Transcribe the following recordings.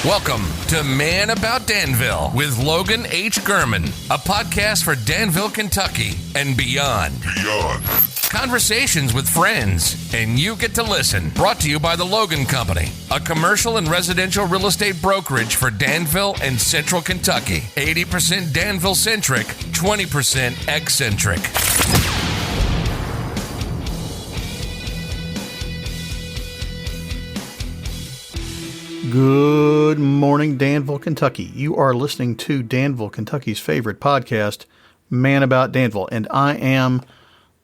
Welcome to Man About Danville with Logan H. Gurman, a podcast for Danville, Kentucky and beyond. Conversations with friends, and you get to listen. Brought to you by the Logan Company, a commercial and residential real estate brokerage for Danville and Central Kentucky. 80% Danville-centric, 20% eccentric. Good morning, Danville, Kentucky. You are listening to Danville, Kentucky's favorite podcast, Man About Danville, and I am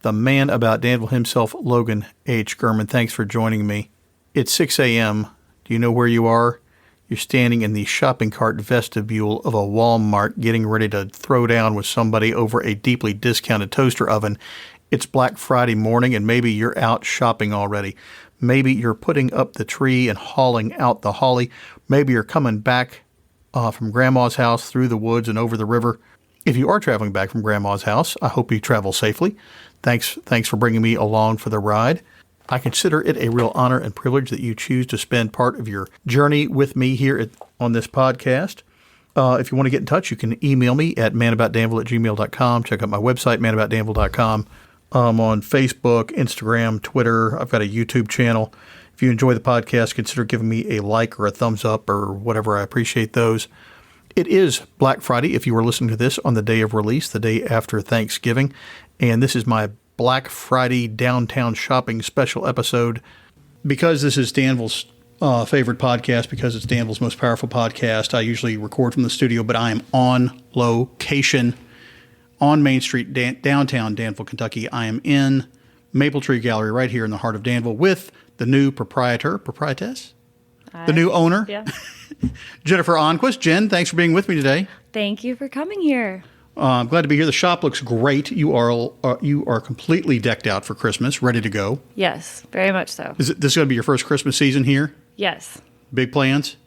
the man about Danville himself, Logan H. Gurman. Thanks for joining me. It's 6 a.m. Do you know where you are? You're standing in the shopping cart vestibule of a Walmart getting ready to throw down with somebody over a deeply discounted toaster oven. It's Black Friday morning, and maybe you're out shopping already. Maybe you're putting up the tree and hauling out the holly. Maybe you're coming back from Grandma's house through the woods and over the river. If you are traveling back from Grandma's house, I hope you travel safely. Thanks for bringing me along for the ride. I consider it a real honor and privilege that you choose to spend part of your journey with me here on this podcast. If you want to get in touch, you can email me at manaboutdanville@gmail.com. Check out my website, manaboutdanville.com. On Facebook, Instagram, Twitter. I've got a YouTube channel. If you enjoy the podcast, consider giving me a like or a thumbs up or whatever. I appreciate those. It is Black Friday if you were listening to this on the day of release, the day after Thanksgiving. And this is my Black Friday downtown shopping special episode. Because this is Danville's favorite podcast, because it's Danville's most powerful podcast, I usually record from the studio, but I am on location on Main Street, downtown Danville, Kentucky. I am in Mapletree Gallery right here in the heart of Danville with the new proprietress, the new owner, Jenn Ahnquist. Jenn, thanks for being with me today. Thank you for coming here. I'm glad to be here. The shop looks great. You are completely decked out for Christmas, ready to go. Yes, very much so. Is this going to be your first Christmas season here? Yes. Big plans?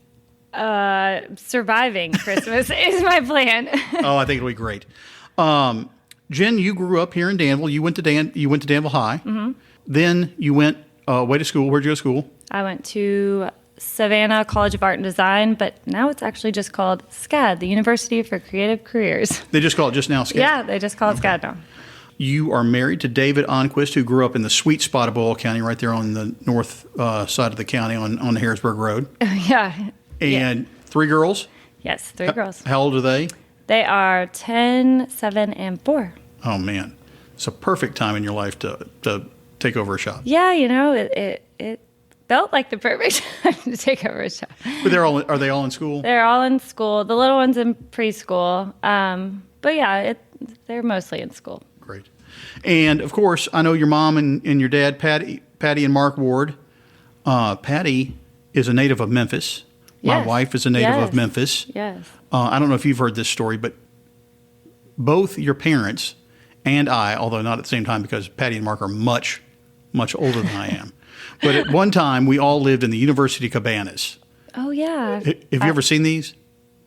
Surviving Christmas is my plan. Oh, I think it'll be great. Jenn, you grew up here in Danville. You went to Danville High. Mm-hmm. Then you went away to school. Where'd you go to school? I went to Savannah College of Art and Design, but now it's actually just called SCAD, the University for Creative Careers. They just call it just now SCAD? Yeah, they just call it SCAD now. You are married to David Ahnquist, who grew up in the sweet spot of Boyle County, right there on the north side of the county on the Harrisburg Road. Yeah. And 3 girls? Yes, 3 girls. How old are they? They are 10, 7, and 4. Oh, man. It's a perfect time in your life to take over a shop. Yeah, it felt like the perfect time to take over a shop. But are they all in school? They're all in school. The little one's in preschool. But yeah, they're mostly in school. Great. And, of course, I know your mom and your dad, Patty and Mark Ward. Patty is a native of Memphis. My wife is a native of Memphis. Yes. I don't know if you've heard this story, but both your parents and I, although not at the same time because Patty and Mark are much, much older than I am, but at one time we all lived in the University Cabanas. Oh, yeah. Have you ever seen these?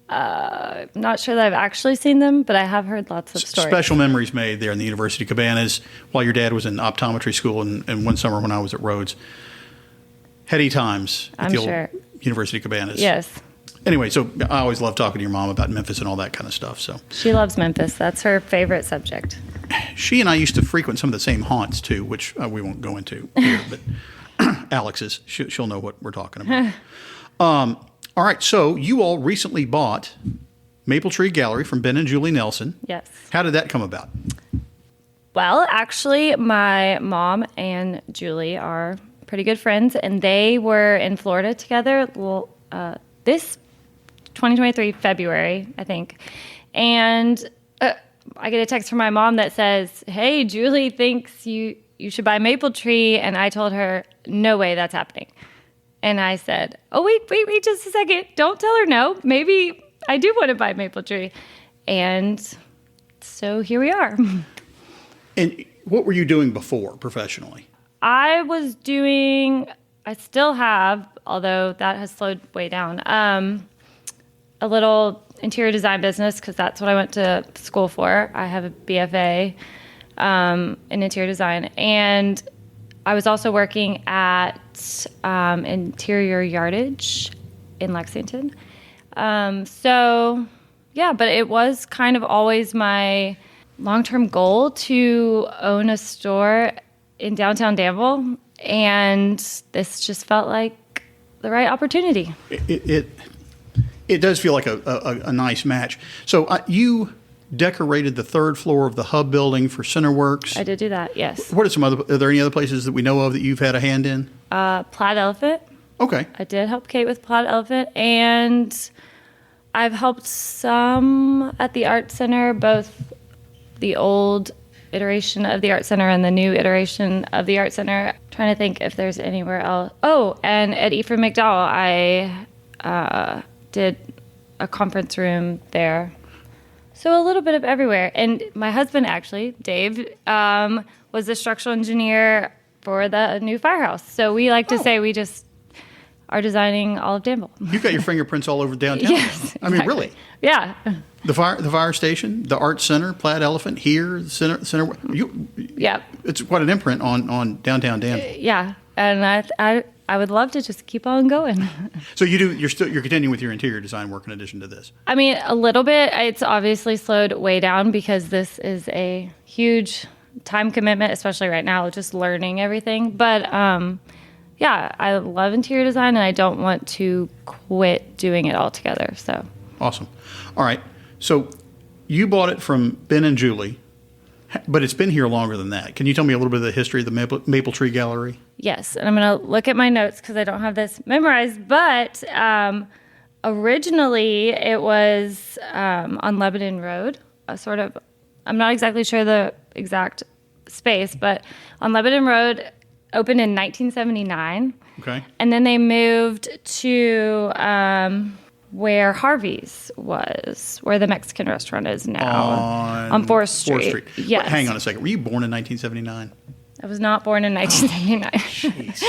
Not sure that I've actually seen them, but I have heard lots of stories. Special memories made there in the University Cabanas while your dad was in optometry school and one summer when I was at Rhodes. Heady times at the old University Cabanas. Yes. Anyway, so I always love talking to your mom about Memphis and all that kind of stuff. So she loves Memphis. That's her favorite subject. She and I used to frequent some of the same haunts, too, which we won't go into here. But Alex's, she'll know what we're talking about. All right, so you all recently bought Mapletree Gallery from Ben and Julie Nelson. Yes. How did that come about? Well, actually, my mom and Julie are pretty good friends, and they were in Florida together this 2023 February, I think. And I get a text from my mom that says, "Hey, Julie thinks you should buy Mapletree." And I told her, "No way that's happening." And I said, "Oh, wait just a second. Don't tell her no. Maybe I do want to buy Mapletree." And so here we are. And what were you doing before professionally? I still have, although that has slowed way down, a little interior design business because that's what I went to school for. I have a BFA in interior design. And I was also working at Interior Yardage in Lexington. But it was kind of always my long-term goal to own a store in downtown Danville, and this just felt like the right opportunity. It does feel like a nice match. So you decorated the third floor of the Hub building for Centerworks. I did do that, yes. What are are there any other places that we know of that you've had a hand in? Plaid Elephant. Okay. I did help Kate with Plaid Elephant, and I've helped some at the Art Center, both the old iteration of the Art Center and the new iteration of the Art Center. Trying to think if there's anywhere else. Oh, and at Ephraim McDowell, I did a conference room there. So a little bit of everywhere. And my husband, actually, Dave, was the structural engineer for the new firehouse. So we like to say we just are designing all of Danville. You've got your fingerprints all over downtown. Yes, exactly. I mean, really? Yeah. The fire station, the Art Center, Plaid Elephant, here, Center. Yeah. It's quite an imprint on downtown Danville. Yeah, and I would love to just keep on going. So you're continuing with your interior design work in addition to this. I mean, a little bit. It's obviously slowed way down because this is a huge time commitment, especially right now, just learning everything. But yeah, I love interior design, and I don't want to quit doing it altogether. So awesome. All right. So you bought it from Ben and Julie, but it's been here longer than that. Can you tell me a little bit of the history of the Mapletree Gallery? Yes, and I'm going to look at my notes because I don't have this memorized, but originally it was on Lebanon Road, I'm not exactly sure the exact space, but on Lebanon Road, opened in 1979. Okay. And then they moved to where Harvey's was, where the Mexican restaurant is now. On 4th Street. Yes. Wait, hang on a second. Were you born in 1979? I was not born in 1979. Jeez.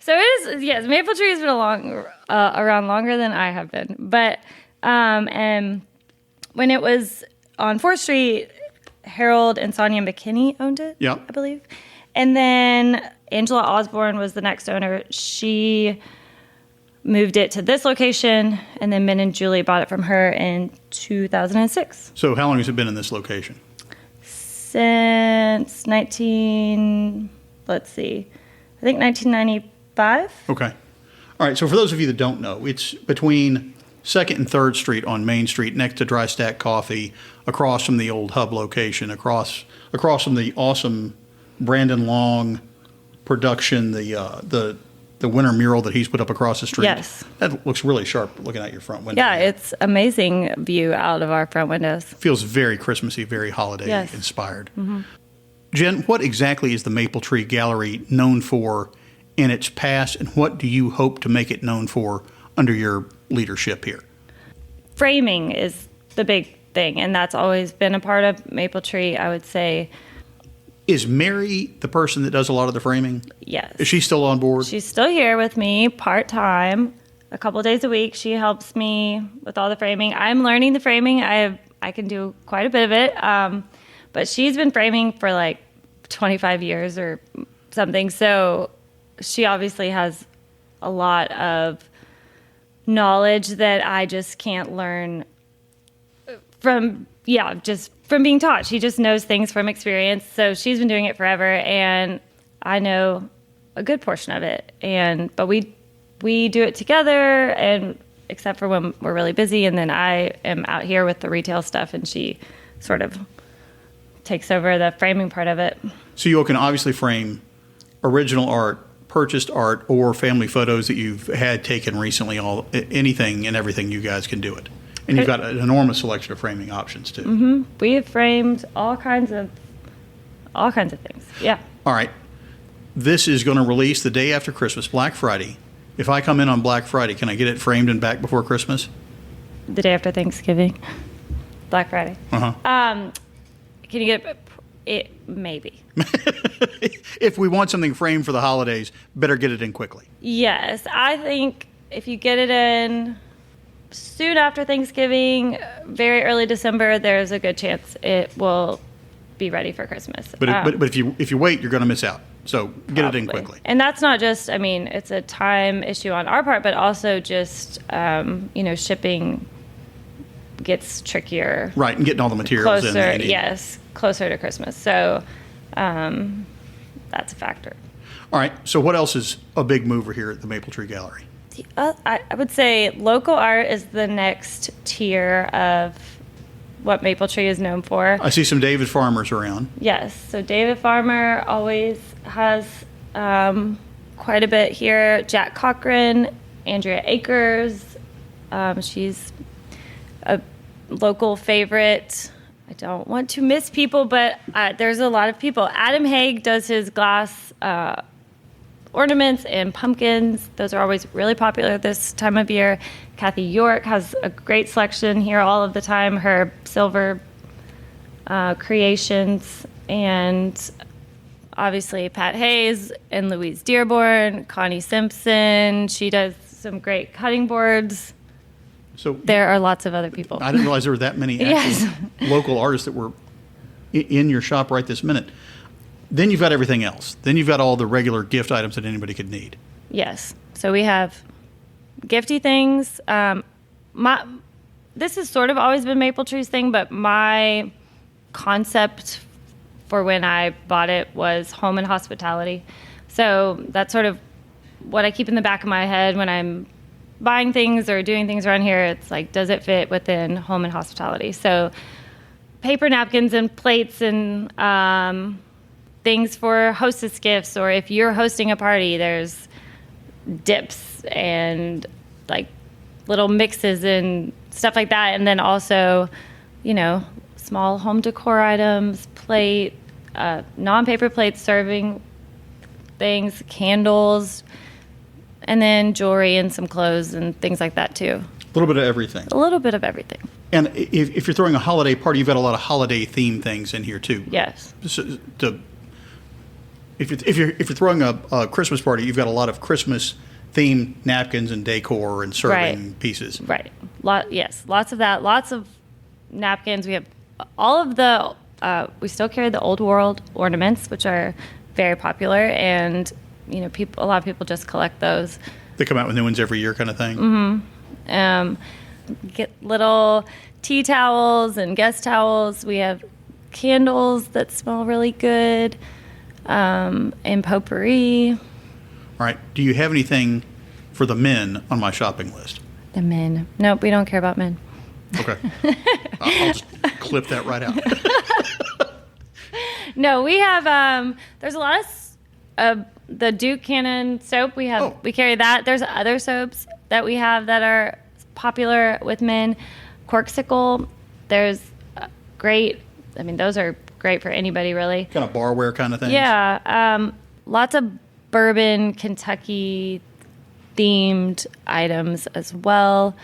So it is, yes, Mapletree has been around longer than I have been. But, and when it was on 4th Street, Harold and Sonia McKinney owned it, yep. I believe. And then Angela Osborne was the next owner. She moved it to this location, and then Ben and Julie bought it from her in 2006. So how long has it been in this location? Since I think 1995. Okay. All right, so for those of you that don't know, it's between 2nd and 3rd Street on Main Street, next to Dry Stack Coffee, across from the old Hub location, across from the awesome Brandon Long production, the winter mural that he's put up across the street. Yes. That looks really sharp looking out your front window. Yeah, it's amazing view out of our front windows. Feels very Christmassy, very holiday inspired. Mm-hmm. Jen, what exactly is the Mapletree Gallery known for in its past, and what do you hope to make it known for under your leadership here? Framing is the big thing, and that's always been a part of Mapletree, I would say. Is Mary the person that does a lot of the framing? Yes. Is she still on board? She's still here with me part-time. A couple of days a week, she helps me with all the framing. I'm learning the framing. I can do quite a bit of it. But she's been framing for like 25 years or something. So she obviously has a lot of knowledge that I just can't learn from being taught. She just knows things from experience. So she's been doing it forever, and I know a good portion of it. But we do it together, and except for when we're really busy, and then I am out here with the retail stuff, and she sort of takes over the framing part of it. So you can obviously frame original art, purchased art, or family photos that you've had taken recently. Anything and everything, you guys can do it. And you've got an enormous selection of framing options too. Mm-hmm. We have framed all kinds of things. Yeah. All right. This is going to release the day after Christmas, Black Friday. If I come in on Black Friday, can I get it framed and back before Christmas? The day after Thanksgiving, Black Friday. Uh-huh. Can you get it? Maybe. If we want something framed for the holidays, better get it in quickly. Yes, I think if you get it in soon after Thanksgiving, very early December, there's a good chance it will be ready for Christmas. But if you wait, you're going to miss out. So get it in quickly. And that's not just, I mean, it's a time issue on our part, but also just, shipping gets trickier. Right, and getting all the materials in. Yes, closer to Christmas. So that's a factor. All right, so what else is a big mover here at the Mapletree Gallery? I would say local art is the next tier of what Mapletree is known for. I see some David Farmers around. Yes, so David Farmer always has quite a bit here. Jack Cochran, Andrea Akers, she's a local favorite. I don't want to miss people, but there's a lot of people. Adam Haig does his glass ornaments and pumpkins. Those are always really popular this time of year. Kathy York has a great selection here all of the time. Her silver creations, and obviously Pat Hayes and Louise Dearborn, Connie Simpson. She does some great cutting boards. So there are lots of other people. I didn't realize there were that many local artists that were in your shop right this minute. Then you've got everything else. Then you've got all the regular gift items that anybody could need. Yes. So we have gifty things. This has sort of always been Mapletree's thing, but my concept for when I bought it was home and hospitality. So that's sort of what I keep in the back of my head when I'm buying things or doing things around here. It's like, does it fit within home and hospitality? So paper napkins and plates and things for hostess gifts, or if you're hosting a party, there's dips and like little mixes and stuff like that. And then also, small home decor items, plate, non-paper plates, serving things, candles, and then jewelry and some clothes and things like that too. A little bit of everything. A little bit of everything. And if you're throwing a holiday party, you've got a lot of holiday themed things in here too. Yes. So if you're throwing a Christmas party, you've got a lot of Christmas themed napkins and decor and serving pieces. Right. Lots of that. Lots of napkins. We have all of the. We still carry the old world ornaments, which are very popular, and a lot of people just collect those. They come out with new ones every year, kind of thing. Mm-hmm. Get little tea towels and guest towels. We have candles that smell really good. And potpourri. All right. Do you have anything for the men on my shopping list? The men. Nope, we don't care about men. Okay. I'll just clip that right out. No, we have, there's a lot of the Duke Cannon soap. We carry that. There's other soaps that we have that are popular with men. Corksicle, there's great, those are great for anybody, really. Kind of barware kind of thing. Yeah. Lots of bourbon, Kentucky themed items as well.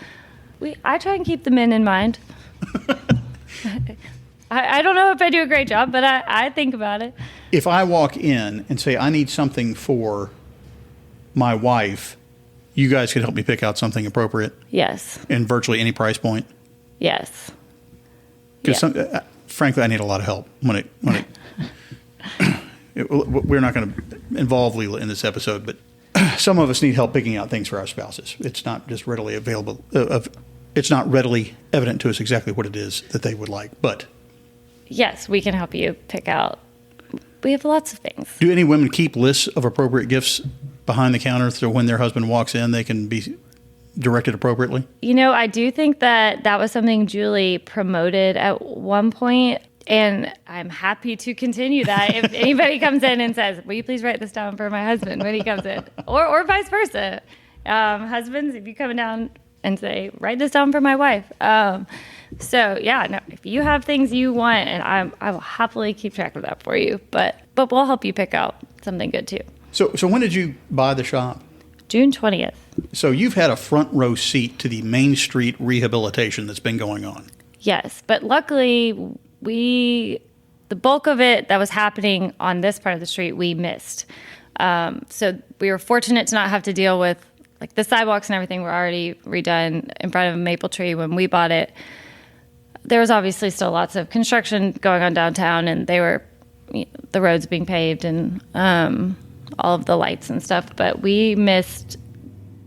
I try and keep the men in mind. I don't know if I do a great job, but I think about it. If I walk in and say I need something for my wife, you guys can help me pick out something appropriate? Yes. In virtually any price point? Yes. Because frankly, I need a lot of help when it we're not going to involve Leela in this episode, but some of us need help picking out things for our spouses. It's not just readily available. It's not readily evident to us exactly what it is that they would like. But yes, we can help you pick out. We have lots of things. Do any women keep lists of appropriate gifts behind the counter so when their husband walks in, they can be directed appropriately? I do think that was something Julie promoted at one point, and I'm happy to continue that. If anybody comes in and says, will you please write this down for my husband when he comes in? Or vice versa. Husbands, if you come down and say, write this down for my wife. If you have things you want, and I will happily keep track of that for you, but we'll help you pick out something good too. So when did you buy the shop? June 20th. So you've had a front row seat to the Main Street rehabilitation that's been going on. Yes, but luckily the bulk of it that was happening on this part of the street we missed. So we were fortunate to not have to deal with the sidewalks and everything were already redone in front of Mapletree when we bought it. There was obviously still lots of construction going on downtown, and they were the roads being paved and all of the lights and stuff. But we missed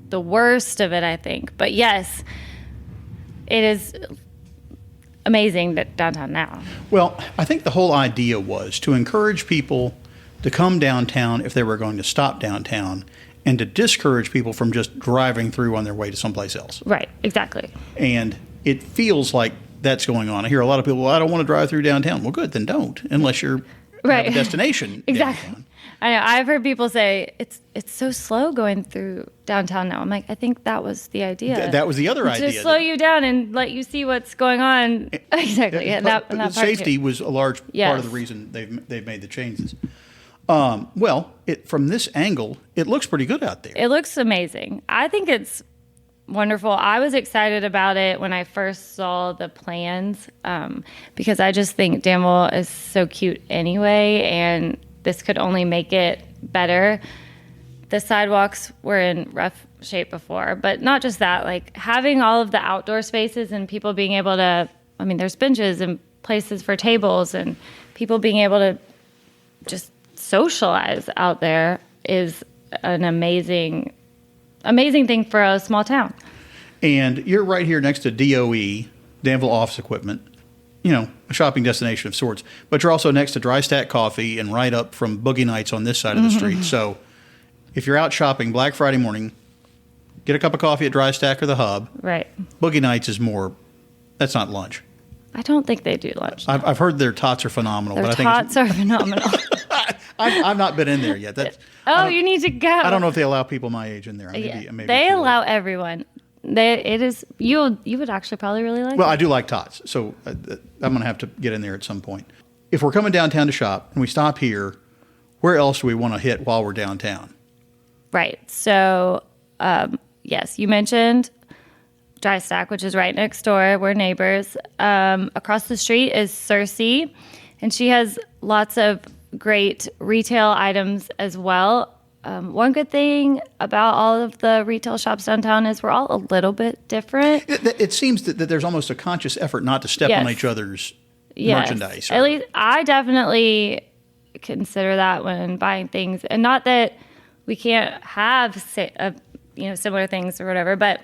the worst of it, I think. But yes, it is amazing that downtown now. Well, I think the whole idea was to encourage people to come downtown if they were going to stop downtown, and to discourage people from just driving through on their way to someplace else. Right, exactly. And it feels like that's going on. I hear a lot of people, well, I don't want to drive through downtown. Well, good, then don't, unless you're right. at a destination. Exactly. Downtown. I know. I've heard people say it's so slow going through downtown now. I'm like, I think that was the idea. That was the other idea. To slow you down and let you see what's going on. Exactly. And that safety was a large part of the reason they've made the changes. Well, from this angle, it looks pretty good out there. It looks amazing. I think it's wonderful. I was excited about it when I first saw the plans because I just think Danville is so cute anyway, and this could only make it better. The sidewalks were in rough shape before, but not just that, like having all of the outdoor spaces and people being able to, I mean, there's benches and places for tables and people being able to just socialize out there is an amazing thing for a small town. And you're right here next to DOE, Danville Office Equipment, a shopping destination of sorts. But you're also next to Dry Stack Coffee and right up from Boogie Nights on this side of the street. So if you're out shopping Black Friday morning, get a cup of coffee at Dry Stack or the Hub. Right. Boogie Nights is that's not lunch. I don't think they do lunch. I've heard their tots are phenomenal. Their tots are phenomenal. I've not been in there yet. You need to go. I don't know if they allow people my age in there. They allow everyone. You would actually probably really like it. Well, I do like tots, so I'm going to have to get in there at some point. If we're coming downtown to shop and we stop here, where else do we want to hit while we're downtown? Right. So, yes, you mentioned Dry Stack, which is right next door. We're neighbors. Across the street is Cersei, and she has lots of great retail items as well. One good thing about all of the retail shops downtown is we're all a little bit different. It seems that there's almost a conscious effort not to step on each other's merchandise. At least I definitely consider that when buying things. And not that we can't have similar things or whatever, but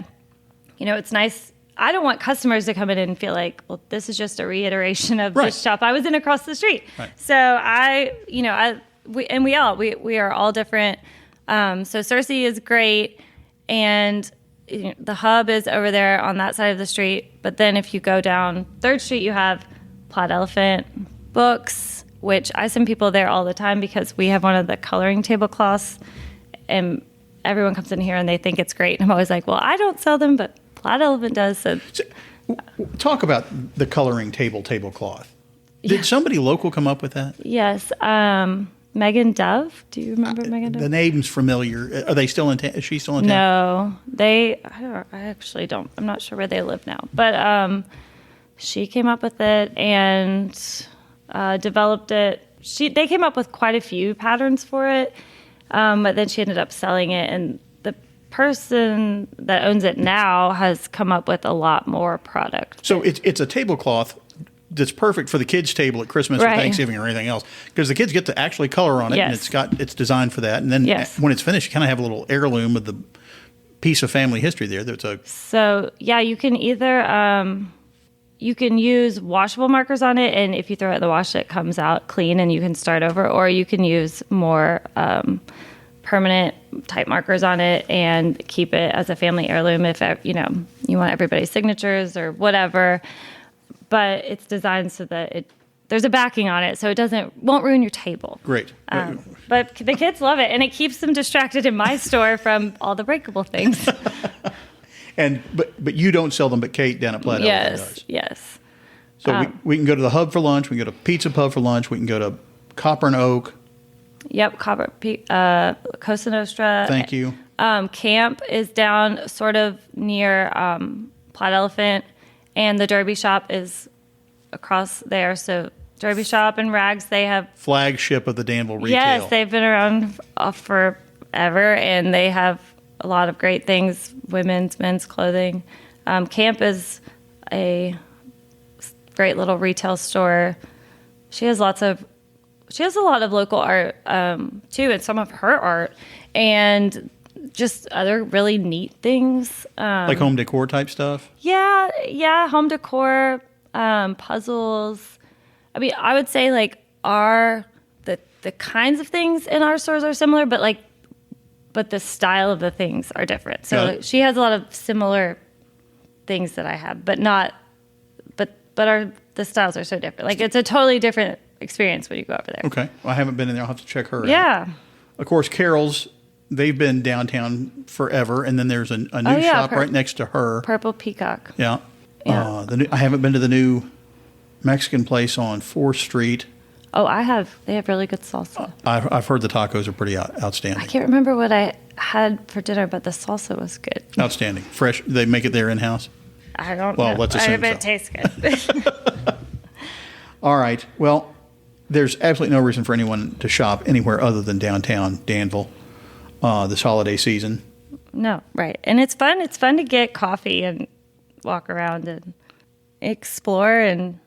it's nice. I don't want customers to come in and feel like, well, this is just a reiteration of this shop I was in across the street. Right. So we are all different. So Cersei is great, and the Hub is over there on that side of the street. But then if you go down 3rd Street, you have Plaid Elephant Books, which I send people there all the time because we have one of the coloring tablecloths, and everyone comes in here and they think it's great. And I'm always like, well, I don't sell them, but Plaid Elephant does. So talk about the coloring tablecloth. Did somebody local come up with that? Yes. Megan Dove. Do you remember Megan Dove? The name's familiar. Are they still in town? Is she still in town? No. I actually don't. I'm not sure where they live now. But she came up with it and developed it. They came up with quite a few patterns for it, but then she ended up selling it. And the person that owns it now has come up with a lot more product. So it's a tablecloth that's perfect for the kids' table at Christmas or Thanksgiving or anything else, because the kids get to actually color on it, and it's designed for that. And then when it's finished, you kind of have a little heirloom of the piece of family history there. So you can either you can use washable markers on it, and if you throw it in the wash, it comes out clean, and you can start over. Or you can use more permanent type markers on it and keep it as a family heirloom if you want everybody's signatures or whatever. But it's designed so that there's a backing on it, so it won't ruin your table. Great. But the kids love it, and it keeps them distracted in my store from all the breakable things. But you don't sell them, but Kate down at Plaid does. Yes. So we can go to the Hub for lunch. We can go to Pizza Pub for lunch. We can go to Copper and Oak. Yep, Cosa Nostra. Thank you. Camp is down sort of near Plaid Elephant. And the Derby Shop is across there. So Derby Shop and Rags, they have... Flagship of the Danville retail. Yes, they've been around forever, and they have a lot of great things, women's, men's clothing. Camp is a great little retail store. She has she has a lot of local art too, and some of her art, and just other really neat things. Like home decor type stuff? Yeah, home decor, puzzles. I mean, I would say like the kinds of things in our stores are similar, but the style of the things are different. So she has a lot of similar things that I have, but the styles are so different. Like it's a totally different experience when you go over there. Okay. Well, I haven't been in there. I'll have to check her out. Yeah. Of course, Carol's, they've been downtown forever, and then there's a new shop right next to her. Purple Peacock. Yeah. I haven't been to the new Mexican place on 4th Street. Oh, I have. They have really good salsa. I've heard the tacos are pretty outstanding. I can't remember what I had for dinner, but the salsa was good. Outstanding. Fresh. They make it there in-house? I don't know. Well, let's assume I bet it tastes good. All right. Well, there's absolutely no reason for anyone to shop anywhere other than downtown Danville this holiday season. No, right. And it's fun. It's fun to get coffee and walk around and explore. And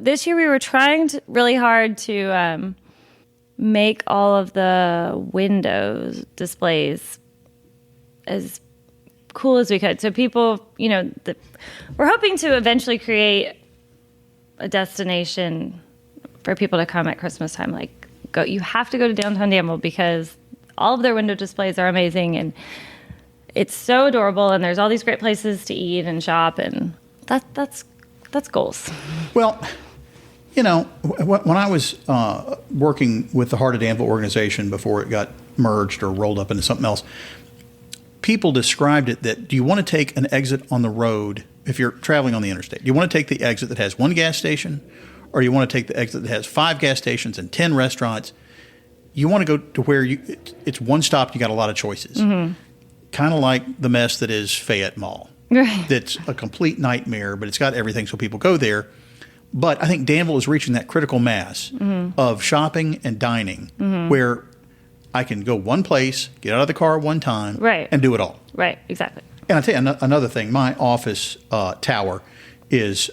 this year we were trying really hard to make all of the windows displays as cool as we could. So people, we're hoping to eventually create a destination for people to come at Christmas time. Like, you have to go to downtown Danville because all of their window displays are amazing and it's so adorable. And there's all these great places to eat and shop, and that's goals. Well, when I was working with the Heart of Danville organization before it got merged or rolled up into something else, people described it that, do you want to take an exit on the road if you're traveling on the interstate? Do you want to take the exit that has one gas station, or do you want to take the exit that has 5 gas stations and 10 restaurants? You want to go to where it's one stop, you got a lot of choices. Mm-hmm. Kind of like the mess that is Fayette Mall. Right. That's a complete nightmare, but it's got everything so people go there. But I think Danville is reaching that critical mass of shopping and dining where I can go one place, get out of the car one time, and do it all. Right, exactly. And I'll tell you another thing. My office tower is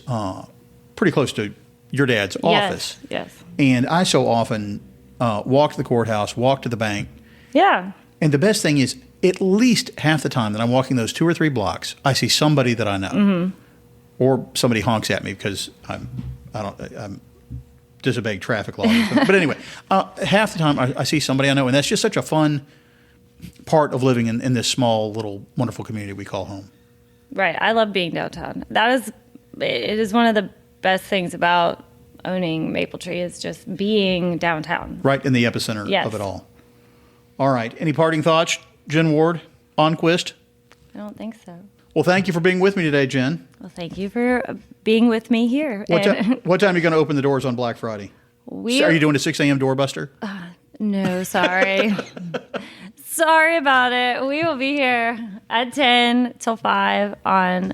pretty close to your dad's office. Yes. And I so often walk to the courthouse, walk to the bank. Yeah. And the best thing is, at least half the time that I'm walking those 2 or 3 blocks, I see somebody that I know. Mm-hmm. Or somebody honks at me because I'm disobeying traffic laws. But anyway, half the time I see somebody I know, and that's just such a fun part of living in this small, little, wonderful community we call home. Right. I love being downtown. It is one of the best things about owning Mapletree is just being downtown. Right in the epicenter of it all. All right. Any parting thoughts, Jenn Ahnquist? I don't think so. Well, thank you for being with me today, Jenn. Well, thank you for being with me here. What time are you going to open the doors on Black Friday? Are you doing a 6 a.m. doorbuster? No, sorry. Sorry about it. We will be here at 10 till 5 on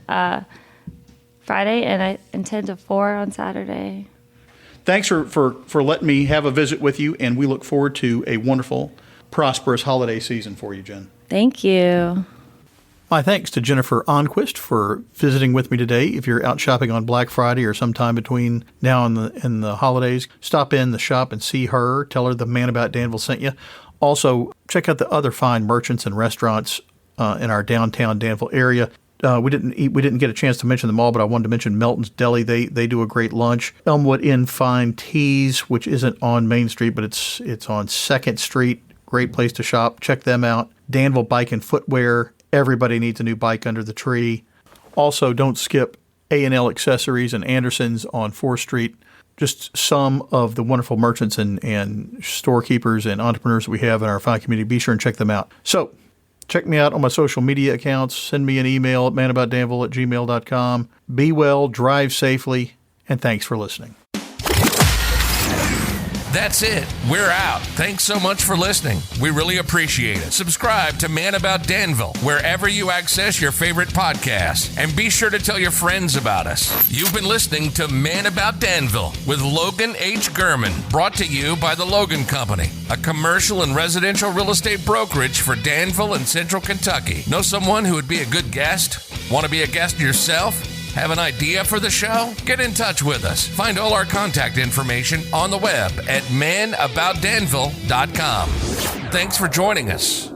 Friday and 10 to 4 on Saturday. Thanks for letting me have a visit with you, and we look forward to a wonderful, prosperous holiday season for you, Jenn. Thank you. My thanks to Jennifer Ahnquist for visiting with me today. If you're out shopping on Black Friday or sometime between now and the holidays, stop in the shop and see her. Tell her the Man About Danville sent you. Also, check out the other fine merchants and restaurants in our downtown Danville area. We didn't get a chance to mention them all, but I wanted to mention Melton's Deli. They do a great lunch. Elmwood Inn Fine Teas, which isn't on Main Street, but it's on 2nd Street. Great place to shop. Check them out. Danville Bike and Footwear. Everybody needs a new bike under the tree. Also, don't skip A&L Accessories and Anderson's on 4th Street. Just some of the wonderful merchants and storekeepers and entrepreneurs we have in our fine community. Be sure and check them out. So, check me out on my social media accounts. Send me an email at manaboutdanville@gmail.com. Be well, drive safely, and thanks for listening. That's it. We're out. Thanks so much for listening. We really appreciate it. Subscribe to Man About Danville wherever you access your favorite podcasts. And be sure to tell your friends about us. You've been listening to Man About Danville with Logan H. Gurman, brought to you by the Logan Company, a commercial and residential real estate brokerage for Danville and Central Kentucky. Know someone who would be a good guest? Want to be a guest yourself? Have an idea for the show? Get in touch with us. Find all our contact information on the web at manaboutdanville.com. Thanks for joining us.